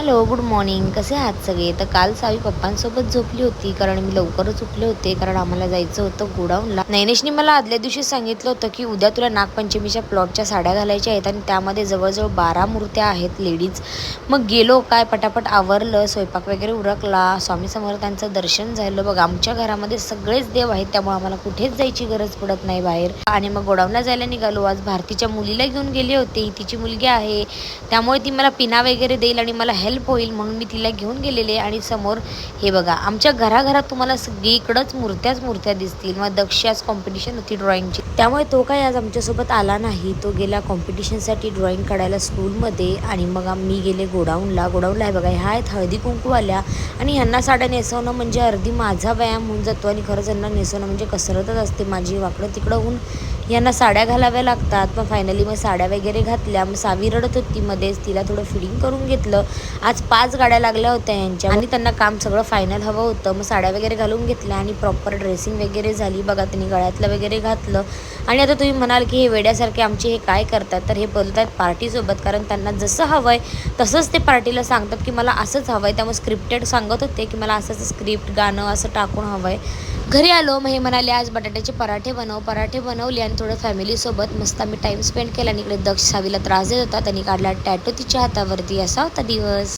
Hello, good morning. कसे आहात सगळे? तर काल सावी पप्पांसोबत झोपली होती, कारण मी लवकरच उठले होते, कारण आम्हाला जायचं होतं गोडाऊनला. नैनेशनी मला आदल्या दिवशी सांगितलं होतं की उद्या तुला नागपंचमीच्या प्लॉटच्या साड्या घालायच्या आहेत आणि त्यामध्ये जवळजवळ 12 मूर्त्या आहेत लेडीज. मग गेलो, काय पटापट आवरलं, स्वयंपाक वगैरे उरकला, स्वामी समर्थांचं दर्शन झालं. बघ, आमच्या घरामध्ये सगळेच देव आहेत, त्यामुळे आम्हाला कुठेच जायची गरज पडत नाही बाहेर. आणि मग गोडाऊनला जायला निघालो. आज भारतीच्या मुलीला घेऊन गेले होते, तिची मुलगी आहे, त्यामुळे ती मला पिना वगैरे देईल आणि मला हेल्प होईल म्हणून मी तिला घेऊन गेलेले. आणि समोर हे बघा, आमच्या घराघरात तुम्हाला सगळीकडंच मूर्त्या दिसतील. मग दक्ष आज कॉम्पिटिशन होती ड्रॉइंगची, त्यामुळे तो काही आज आमच्यासोबत आला नाही. तो गेला कॉम्पिटिशनसाठी ड्रॉइंग काढायला स्कूलमध्ये. आणि मग मी गेले गोडाऊनला. हे बघा, ह्या आहेत हळदी कुंकू आल्या आणि ह्यांना साड्या नेसवणं म्हणजे अर्धी माझा व्यायाम होऊन जातो आणि खरंच यांना नेसवणं म्हणजे कसरतच असते माझी. वाकडं तिकडं होऊन यांना साड्या घालाव्या लागतात. मग फायनली मग साड्या वगैरे घातल्या. मग सावी रडत होती मध्येच, तिला थोडं फिडिंग करून घेतलं. आज 5 गाड्या लागल्या होत्या यांच्या आणि त्यांना काम सगळं फायनल हवं होतं. मग साड्या वगैरे घालून घेतल्या आणि प्रॉपर ड्रेसिंग वगैरे झाली. बघा, त्यांनी गळ्यातलं वगैरे घातलं. आणि आता तुम्ही म्हणाल की हे वेड्यासारखे आमचे हे काय करतात, तर हे बोलत आहेत पार्टीसोबत, कारण त्यांना जसं हवं आहे तसंच ते पार्टीला सांगतात की मला असंच हवं आहे. त्यामुळे स्क्रिप्टेड सांगत होते की मला असंच स्क्रिप्ट गाणं असं टाकून हवं आहे. घरी आलो, मग हे म्हणाले आज बटाट्याचे पराठे बनवले आणि थोडं फॅमिलीसोबत मस्त आम्ही टाईम स्पेंड केला. आणि इकडे दक्ष सावीला त्रास देत होता, त्यांनी काढला टॅटो तिच्या हातावरती. असा होता दिवस.